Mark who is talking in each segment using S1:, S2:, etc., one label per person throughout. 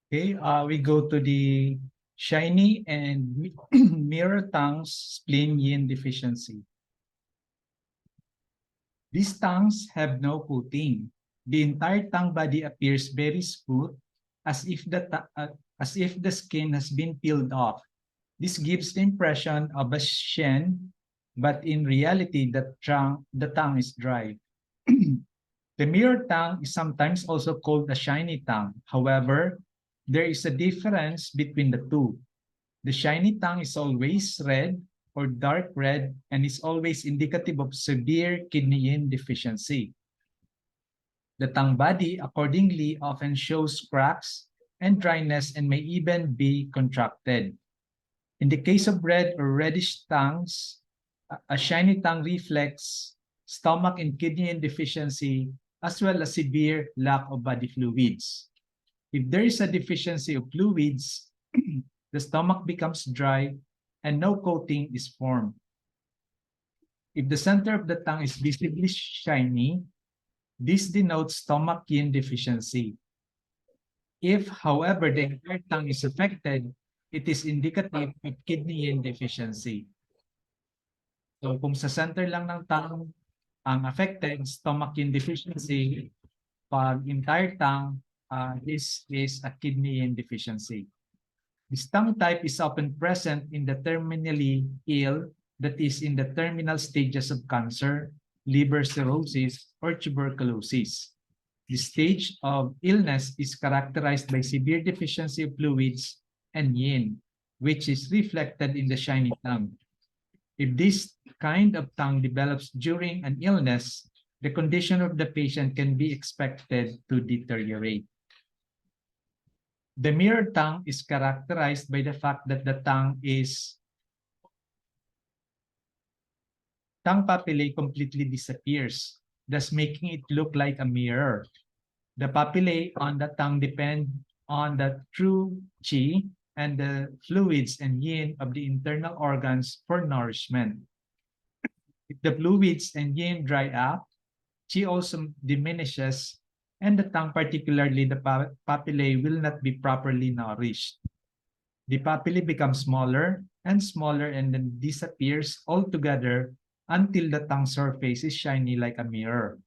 S1: Okay, we go to the shiny and mirror tongues spleen yin deficiency. These tongues have no coating. The entire tongue body appears very smooth, as if the skin has been peeled off. This gives the impression of a sheen, but in reality, the tongue is dry. The mirror tongue is sometimes also called a shiny tongue. However, there is a difference between the two. The shiny tongue is always red or dark red and is always indicative of severe kidney yin deficiency. The tongue body accordingly often shows cracks and dryness and may even be contracted. In the case of red or reddish tongues, a shiny tongue reflects stomach and kidney deficiency as well as severe lack of body fluids. If there is a deficiency of fluids, the stomach becomes dry and no coating is formed. If the center of the tongue is visibly shiny, this denotes stomach yin deficiency. If, however, the entire tongue is affected, it is indicative of kidney yin deficiency. So kung sa center lang ng tongue ang affected, stomach yin deficiency, pag entire tongue, this is a kidney yin deficiency. This tongue type is often present in the terminally ill, that is in the terminal stages of cancer, liver cirrhosis, or tuberculosis. The stage of illness is characterized by severe deficiency of fluids and yin, which is reflected in the shiny tongue. If this kind of tongue develops during an illness, the condition of the patient can be expected to deteriorate. The mirror tongue is characterized by the fact that the tongue papillae completely disappears, thus making it look like a mirror. The papillae on the tongue depend on the true qi and the fluids and yin of the internal organs for nourishment. If the fluids and yin dry up, qi also diminishes, and the tongue, particularly the papillae, will not be properly nourished. The papillae becomes smaller and smaller and then disappears altogether until the tongue surface is shiny like a mirror.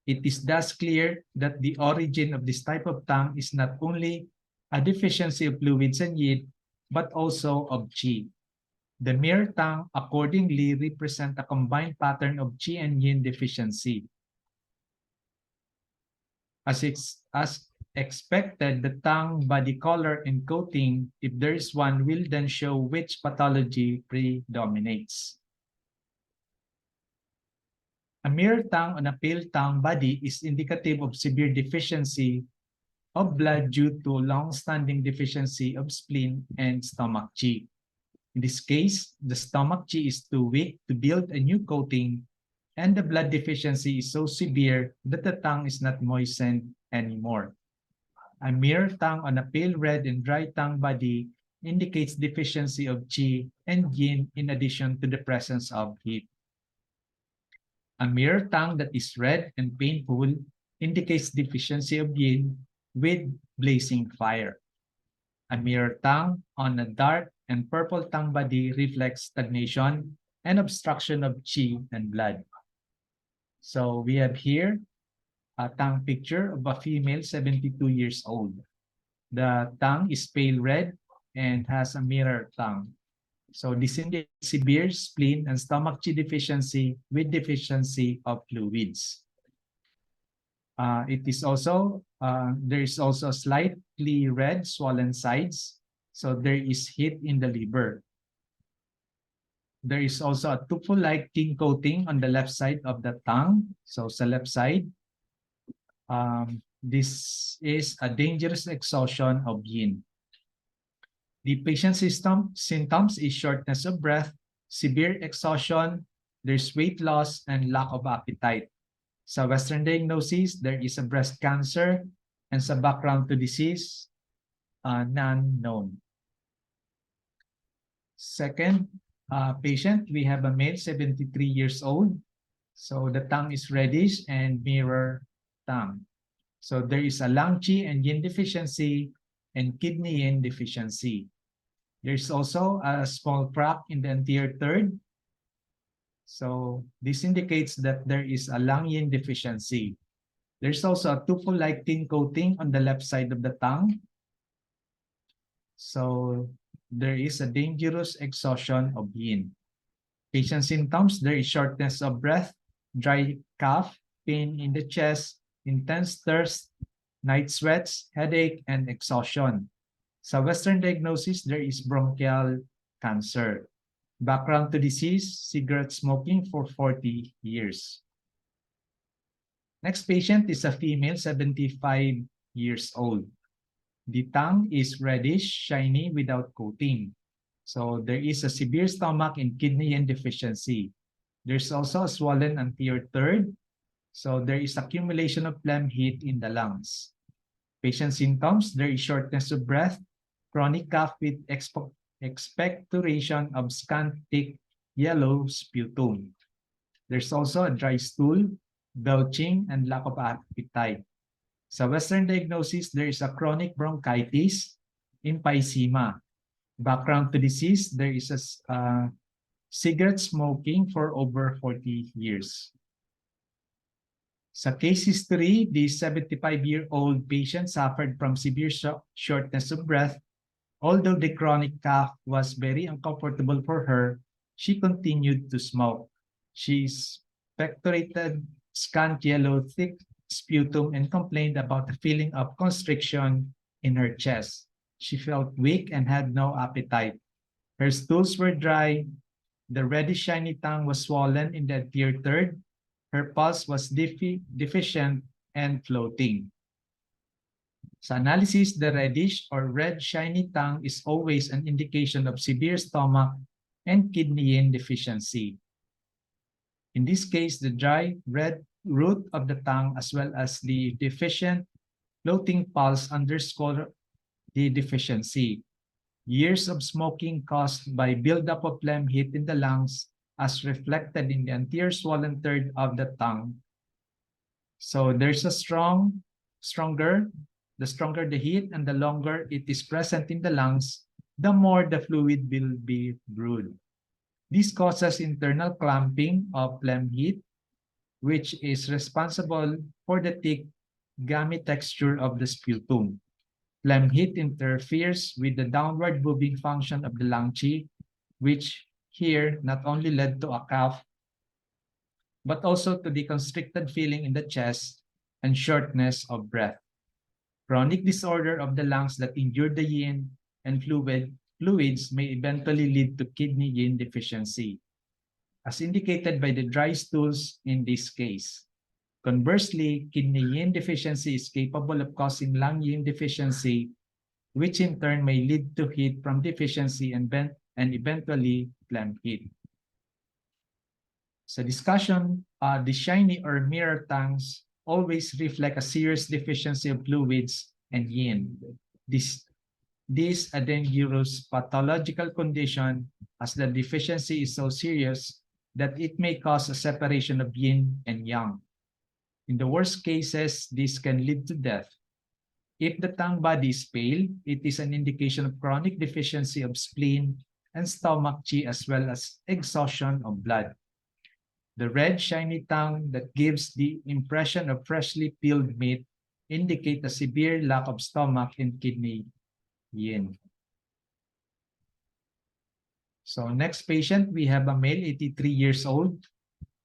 S1: It is thus clear that the origin of this type of tongue is not only a deficiency of fluids and yin, but also of qi. The mirror tongue accordingly represent a combined pattern of qi and yin deficiency. As expected, the tongue body color and coating, if there is one, will then show which pathology predominates. A mirror tongue on a pale tongue body is indicative of severe deficiency of blood due to long-standing deficiency of spleen and stomach qi. In this case, the stomach qi is too weak to build a new coating, and the blood deficiency is so severe that the tongue is not moistened anymore. A mirror tongue on a pale red and dry tongue body indicates deficiency of qi and yin in addition to the presence of heat. A mirror tongue that is red and painful indicates deficiency of yin with blazing fire. A mirror tongue on a dark and purple tongue body reflects stagnation and obstruction of qi and blood. So we have here a tongue picture of a female 72 years old. The tongue is pale red and has a mirror tongue. So this indicates severe spleen and stomach qi deficiency with deficiency of fluids. It is also, there is also slightly red swollen sides. So there is heat in the liver. There is also a tuple-like thin coating on the left side of the tongue. So sa left side, this is a dangerous exhaustion of yin. The patient's symptoms is shortness of breath, severe exhaustion, there's weight loss, and lack of appetite. Sa Western diagnosis, there is a breast cancer, and sa background to disease, none known. Second patient, we have a male, 73 years old. So the tongue is reddish and mirror tongue. So there is a lung qi and yin deficiency and kidney yin deficiency. There's also a small crack in the anterior third. So this indicates that there is a lung yin deficiency. There's also a tuple-like thin coating on the left side of the tongue. So there is a dangerous exhaustion of yin. Patient symptoms, there is shortness of breath, dry cough, pain in the chest, intense thirst, night sweats, headache, and exhaustion. Sa Western diagnosis, there is bronchial cancer. Background to disease, cigarette smoking for 40 years. Next patient is a female, 75 years old. The tongue is reddish, shiny, without coating. So there is a severe stomach and kidney yin deficiency. There's also a swollen anterior third. So there is accumulation of phlegm heat in the lungs. Patient symptoms, there is shortness of breath, chronic cough with expectoration of scant thick yellow sputum. There's also a dry stool, belching, and lack of appetite. Sa Western diagnosis, there is a chronic bronchitis, emphysema. Background to disease, there is a cigarette smoking for over 40 years. Sa case history, the 75-year-old patient suffered from severe shortness of breath. Although the chronic cough was very uncomfortable for her, she continued to smoke. She expectorated scant yellow thick sputum and complained about a feeling of constriction in her chest. She felt weak and had no appetite. Her stools were dry. The reddish shiny tongue was swollen in the anterior third. Her pulse was deficient and floating. Sa analysis, the reddish or red shiny tongue is always an indication of severe stomach and kidney yin deficiency. In this case, the dry red root of the tongue as well as the deficient floating pulse underscore the deficiency. Years of smoking caused by buildup of phlegm heat in the lungs as reflected in the anterior swollen third of the tongue. So there's a the stronger the heat and the longer it is present in the lungs, the more the fluid will be brewed. This causes internal clumping of phlegm heat, which is responsible for the thick, gummy texture of the sputum. Phlegm heat interferes with the downward moving function of the lung qi, which here not only led to a cough, but also to the constricted feeling in the chest and shortness of breath. Chronic disorder of the lungs that injure the yin and fluids may eventually lead to kidney yin deficiency, as indicated by the dry stools in this case. Conversely, kidney yin deficiency is capable of causing lung yin deficiency, which in turn may lead to heat from deficiency and eventually phlegm heat. So discussion, the shiny or mirror tongues always reflect a serious deficiency of fluids and yin. This a dangerous pathological condition as the deficiency is so serious that it may cause a separation of yin and yang. In the worst cases, this can lead to death. If the tongue body is pale, it is an indication of chronic deficiency of spleen and stomach qi as well as exhaustion of blood. The red shiny tongue that gives the impression of freshly peeled meat indicate a severe lack of stomach and kidney yin. So next patient, we have a male, 83 years old.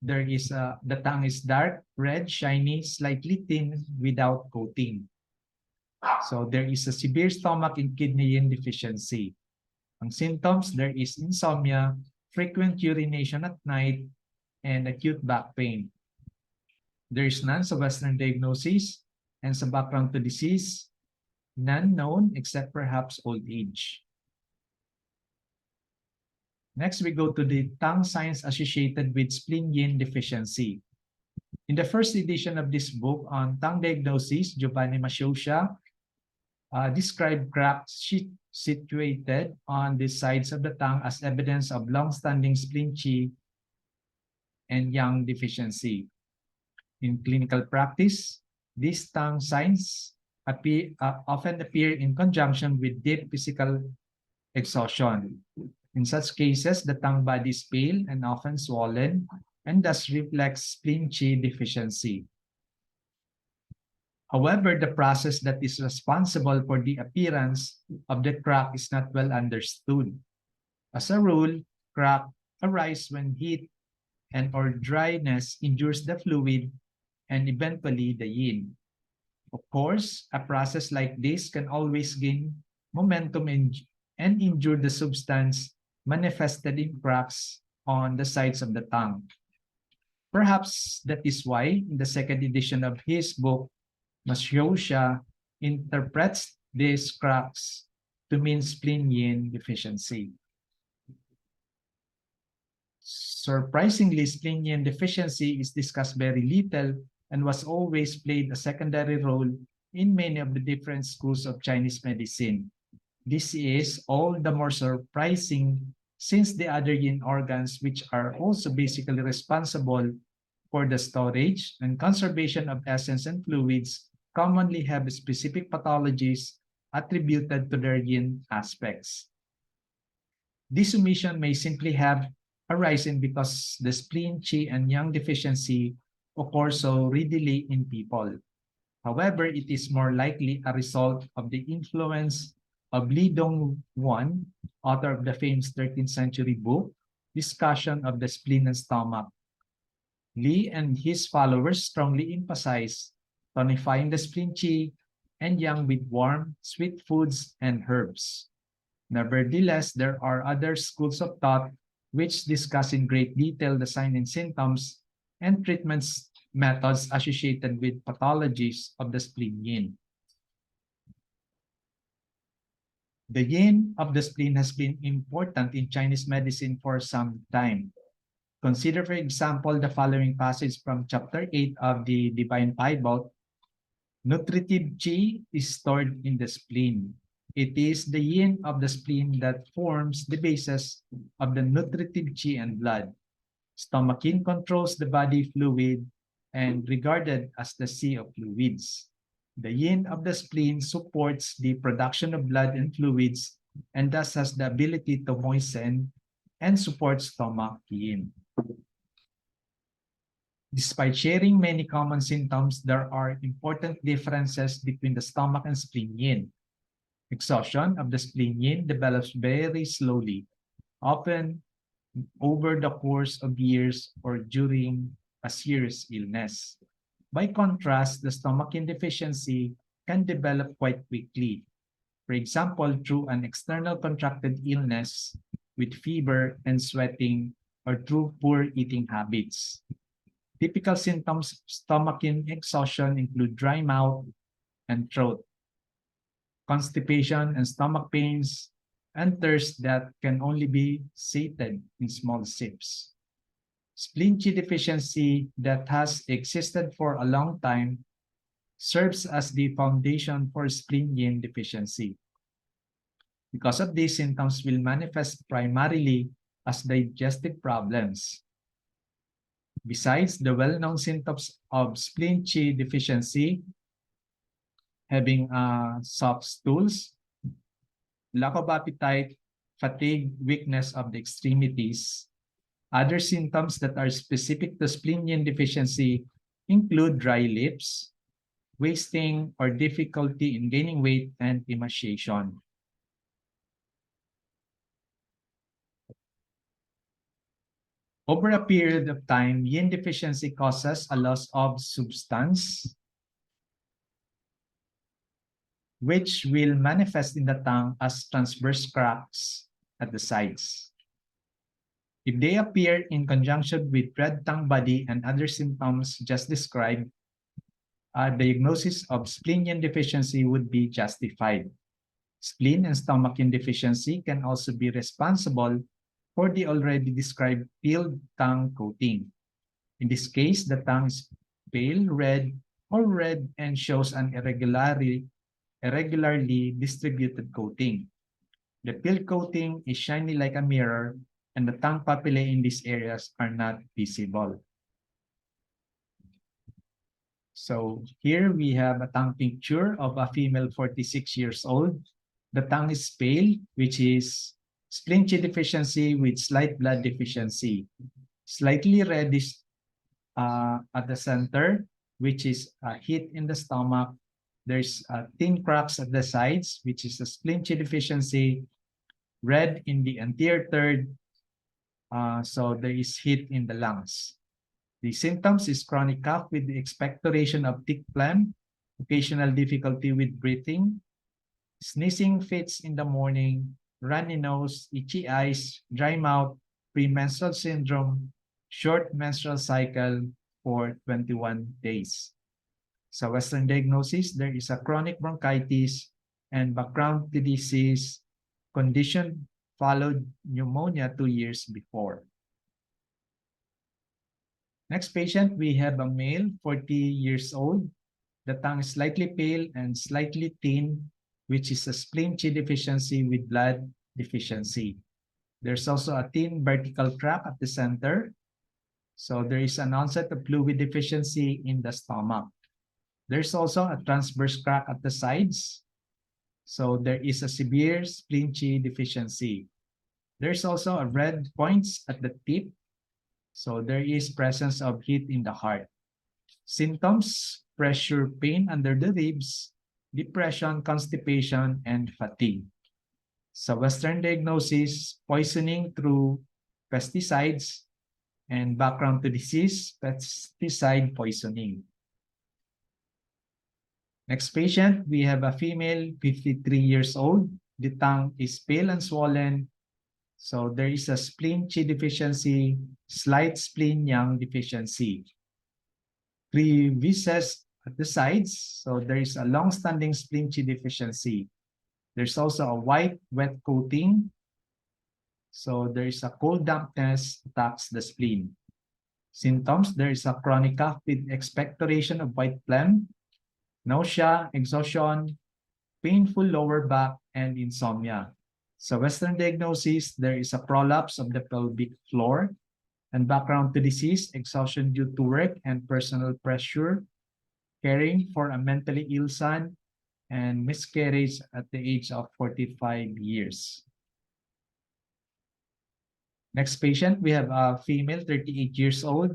S1: There is the tongue is dark, red, shiny, slightly thin without coating. So there is a severe stomach and kidney yin deficiency. Ang symptoms, there is insomnia, frequent urination at night, and acute back pain. There is none sa Western diagnosis, and sa background to disease, none known except perhaps old age. Next, we go to the tongue signs associated with spleen yin deficiency. In the first edition of this book on tongue diagnosis, Giovanni Mascioscia described cracks situated on the sides of the tongue as evidence of long-standing spleen qi and yang deficiency. In clinical practice, These tongue signs often appear in conjunction with deep physical exhaustion. In such cases, the tongue body is pale and often swollen and thus reflects spleen qi deficiency. However, the process that is responsible for the appearance of the crack is not well understood. As a rule, crack arise when heat and or dryness injures the fluid and eventually the yin. Of course, a process like this can always gain momentum and injure the substance manifested in cracks on the sides of the tongue. Perhaps that is why in the second edition of his book, Masyosha interprets these cracks to mean spleen yin deficiency. Surprisingly, spleen yin deficiency is discussed very little and was always played a secondary role in many of the different schools of Chinese medicine. This is all the more surprising since the other yin organs, which are also basically responsible for the storage and conservation of essence and fluids, commonly have specific pathologies attributed to their yin aspects. This omission may simply have arisen because the spleen, qi, and yang deficiency occur so readily in people. However, it is more likely a result of the influence of Li Dongwan, author of the famous 13th century book, Discussion of the Spleen and Stomach. Li and his followers strongly emphasize tonifying the spleen qi and yang with warm, sweet foods and herbs. Nevertheless, there are other schools of thought which discuss in great detail the signs and symptoms and treatments methods associated with pathologies of the spleen yin. The yin of the spleen has been important in Chinese medicine for some time. Consider, for example, the following passage from chapter 8 of the Divine Bible. Nutritive qi is stored in the spleen. It is the yin of the spleen that forms the basis of the nutritive qi and blood. Stomach yin controls the body fluid and regarded as the sea of fluids. The yin of the spleen supports the production of blood and fluids and thus has the ability to moisten and support stomach yin. Despite sharing many common symptoms, there are important differences between the stomach and spleen yin. Exhaustion of the spleen yin develops very slowly, often over the course of years or during a serious illness. By contrast, the stomach yin deficiency can develop quite quickly. For example, through an external contracted illness with fever and sweating or through poor eating habits. Typical symptoms of stomach yin exhaustion include dry mouth and throat, constipation and stomach pains, and thirst that can only be sated in small sips. Spleen qi deficiency that has existed for a long time serves as the foundation for spleen yin deficiency. Because of these, symptoms will manifest primarily as digestive problems. Besides the well-known symptoms of spleen qi deficiency, having soft stools, lack of appetite, fatigue, weakness of the extremities. Other symptoms that are specific to spleen yin deficiency include dry lips, wasting or difficulty in gaining weight, and emaciation. Over a period of time, yin deficiency causes a loss of substance, which will manifest in the tongue as transverse cracks at the sides. If they appear in conjunction with red tongue body and other symptoms just described, a diagnosis of spleen yin deficiency would be justified. Spleen and stomach yin deficiency can also be responsible for the already described peeled tongue coating. In this case, the tongue is pale red or red and shows an irregularly distributed coating. The peeled coating is shiny like a mirror, and the tongue papillae in these areas are not visible. So here we have a tongue picture of a female 46 years old. The tongue is pale, which is spleen Chi deficiency with slight blood deficiency. Slightly reddish at the center, which is a heat in the stomach. There's thin cracks at the sides, which is a spleen Chi deficiency. Red in the anterior third, so there is heat in the lungs. The symptoms is chronic cough with the expectoration of thick phlegm, occasional difficulty with breathing, sneezing fits in the morning, runny nose, itchy eyes, dry mouth, premenstrual syndrome, short menstrual cycle for 21 days. So Western diagnosis, there is a chronic bronchitis and background disease condition followed pneumonia 2 years before. Next patient, we have a male, 40 years old. The tongue is slightly pale and slightly thin, which is a spleen Chi deficiency with blood deficiency. There's also a thin vertical crack at the center. So there is an onset of fluid deficiency in the stomach. There's also a transverse crack at the sides. So there is a severe spleen Chi deficiency. There's also a red points at the tip. So there is presence of heat in the heart. Symptoms, pressure, pain under the ribs, depression, constipation, and fatigue. So Western diagnosis, poisoning through pesticides, and background to disease, pesticide poisoning. Next patient, we have a female, 53 years old. The tongue is pale and swollen. So there is a spleen Chi deficiency, slight spleen Yang deficiency. 3 viscous at the sides. So there is a long-standing spleen Chi deficiency. There's also a white wet coating. So there is a cold dampness attacks the spleen. Symptoms, there is a chronic cough with expectoration of white phlegm, nausea, exhaustion, painful lower back, and insomnia. So Western diagnosis, there is a prolapse of the pelvic floor, and background to disease, exhaustion due to work and personal pressure, caring for a mentally ill son, and miscarriage at the age of 45 years. Next patient, we have a female, 38 years old.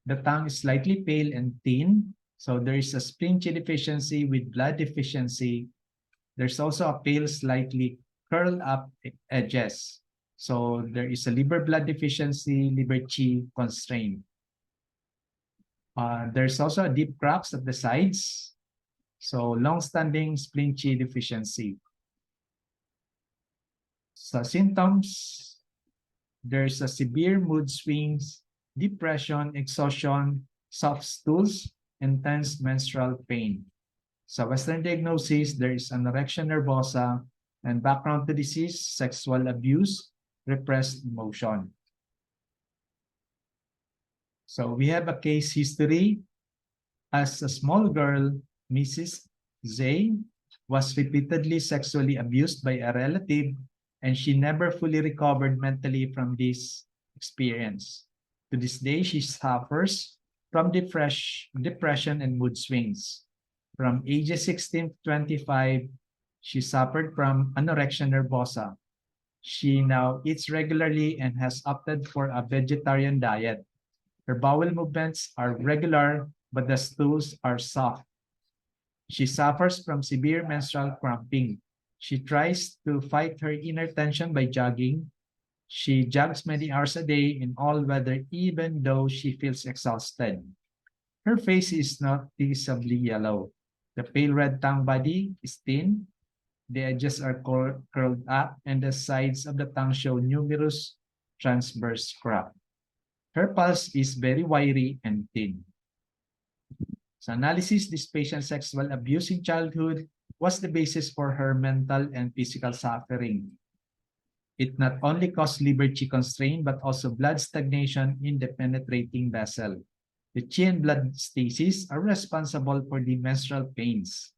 S1: The tongue is slightly pale and thin. So there is a spleen Chi deficiency with blood deficiency. There's also a pale, slightly curled up edges. So there is a liver blood deficiency, liver Chi constraint. There's also a deep cracks at the sides. So long-standing spleen Chi deficiency. So symptoms, there's a severe mood swings, depression, exhaustion, soft stools, intense menstrual pain. So Western diagnosis, there is anorexia nervosa, and background to disease, sexual abuse, repressed emotion. So we have a case history. As a small girl, Mrs. Zay was repeatedly sexually abused by a relative, and she never fully recovered mentally from this experience. To this day, she suffers from depression and mood swings. From ages 16 to 25, she suffered from anorexia nervosa. She now eats regularly and has opted for a vegetarian diet. Her bowel movements are regular, but the stools are soft. She suffers from severe menstrual cramping. She tries to fight her inner tension by jogging. She jogs many hours a day in all weather, even though she feels exhausted. Her face is noticeably yellow. The pale red tongue body is thin. The edges are curled up, and the sides of the tongue show numerous transverse cracks. Her pulse is very wiry and thin. So analysis, this patient's sexual abuse in childhood was the basis for her mental and physical suffering. It not only caused liver Chi constraint, but also blood stagnation in the penetrating vessel. The Chi and blood stasis are responsible for the menstrual pains.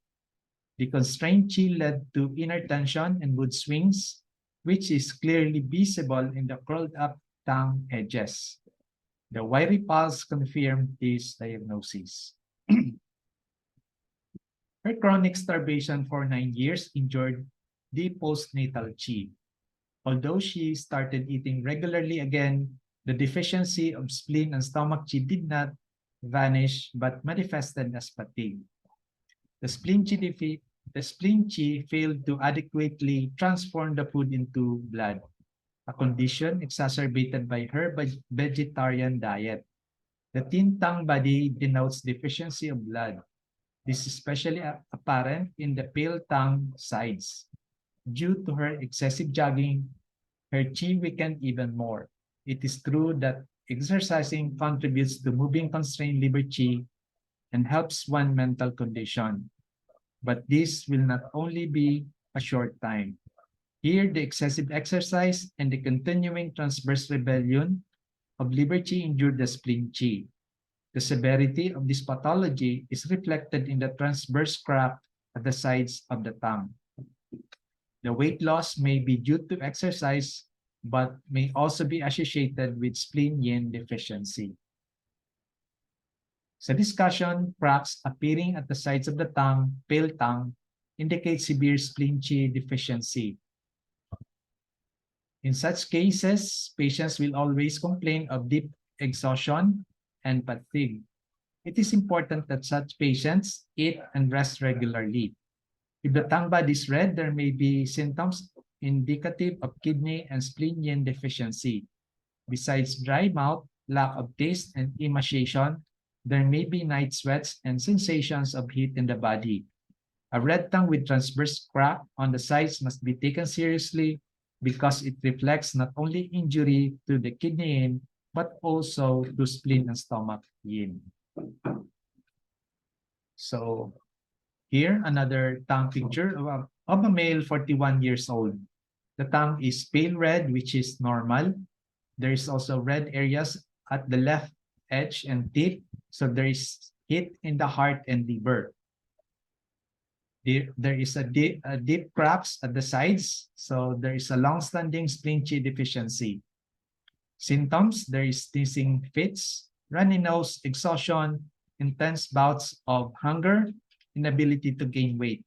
S1: The constrained Chi led to inner tension and mood swings, which is clearly visible in the curled up tongue edges. The wiry pulse confirmed this diagnosis. Her chronic starvation for 9 years injured the postnatal chi. Although she started eating regularly again, the deficiency of spleen and stomach chi did not vanish but manifested as fatigue. The spleen chi, the spleen chi failed to adequately transform the food into blood, a condition exacerbated by her vegetarian diet. The thin tongue body denotes deficiency of blood. This is especially apparent in the pale tongue sides. Due to her excessive jogging, her chi weakened even more. It is true that exercising contributes to moving constrained liver chi and helps one mental condition. But this will not only be a short time. Here, the excessive exercise and the continuing transverse rebellion of liver chi injured the spleen chi. The severity of this pathology is reflected in the transverse crack at the sides of the tongue. The weight loss may be due to exercise, but may also be associated with spleen yin deficiency. Sa discussion, cracks appearing at the sides of the tongue, pale tongue, indicate severe spleen qi deficiency. In such cases, patients will always complain of deep exhaustion and fatigue. It is important that such patients eat and rest regularly. If the tongue bud is red, there may be symptoms indicative of kidney and spleen yin deficiency. Besides dry mouth, lack of taste, and emaciation, there may be night sweats and sensations of heat in the body. A red tongue with transverse crack on the sides must be taken seriously because it reflects not only injury to the kidney yin, but also to spleen and stomach yin. So here, another tongue picture of a male 41 years old. The tongue is pale red, which is normal. There is also red areas at the left edge and tip, so there is heat in the heart and liver. There is a deep cracks at the sides, so there is a long-standing spleen qi deficiency. Symptoms, there is sneezing fits, runny nose, exhaustion, intense bouts of hunger, inability to gain weight.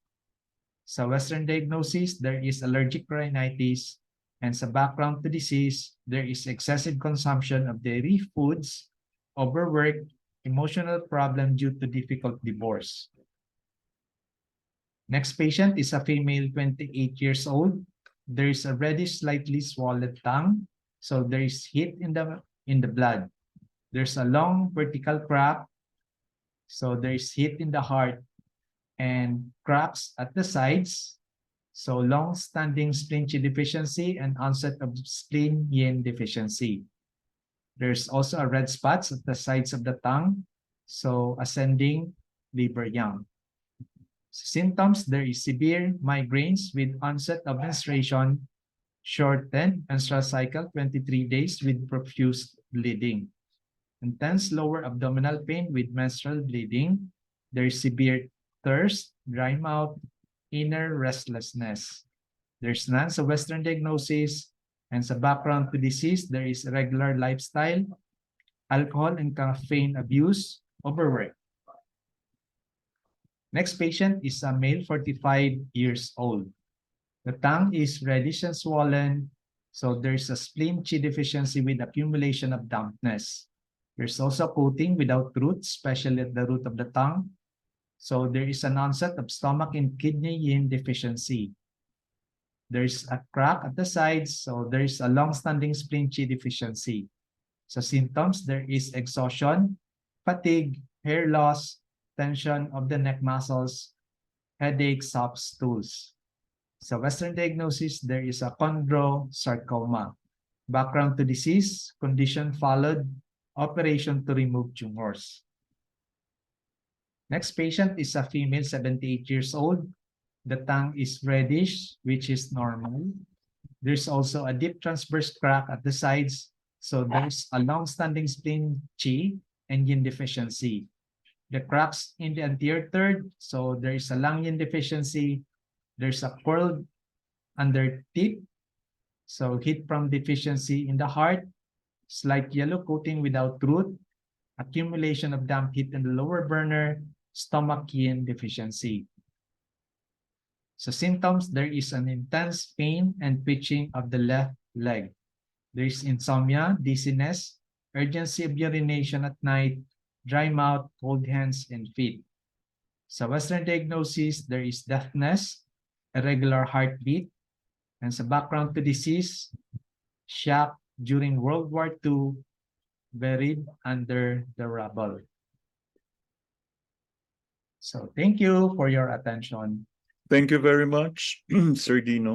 S1: Sa Western diagnosis, there is allergic rhinitis, and sa background to disease, there is excessive consumption of dairy foods, overwork, emotional problem due to difficult divorce. Next patient is a female 28 years old. There is a reddish, slightly swollen tongue, so there is heat in the blood. There's a long vertical crack, so there is heat in the heart, and cracks at the sides, so long-standing spleen qi deficiency and onset of spleen yin deficiency. There's also a red spots at the sides of the tongue, so ascending liver yang. Symptoms, there is severe migraines with onset of menstruation, shortened menstrual cycle 23 days with profuse bleeding. Intense lower abdominal pain with menstrual bleeding. There is severe thirst, dry mouth, inner restlessness. There's none sa Western diagnosis, and sa background to disease, there is irregular lifestyle, alcohol and caffeine abuse, overwork. Next patient is a male 45 years old. The tongue is reddish and swollen, so there's a spleen qi deficiency with accumulation of dampness. There's also coating without root, especially at the root of the tongue. So there is an onset of stomach and kidney yin deficiency. There's a crack at the sides, so there is a long-standing spleen qi deficiency. So symptoms, there is exhaustion, fatigue, hair loss, tension of the neck muscles, headache, soft stools. So Western diagnosis, there is a chondrosarcoma. Background to disease, condition followed operation to remove tumors. Next patient is a female 78 years old. The tongue is reddish, which is normal. There's also a deep transverse crack at the sides, so there's a long-standing spleen qi and yin deficiency. The cracks in the anterior third, so there is a lung yin deficiency. There's a curled under tip, so heat from deficiency in the heart, slight yellow coating without root, accumulation of damp heat in the lower burner, stomach yin deficiency. So symptoms, there is an intense pain and twitching of the left leg. There is insomnia, dizziness, urgency of urination at night, dry mouth, cold hands, and feet. Sa Western diagnosis, there is deafness, irregular heartbeat, and sa background to disease, shock during World War II, buried under the rubble. So thank you for your attention.
S2: Thank you very much, Sir Dino.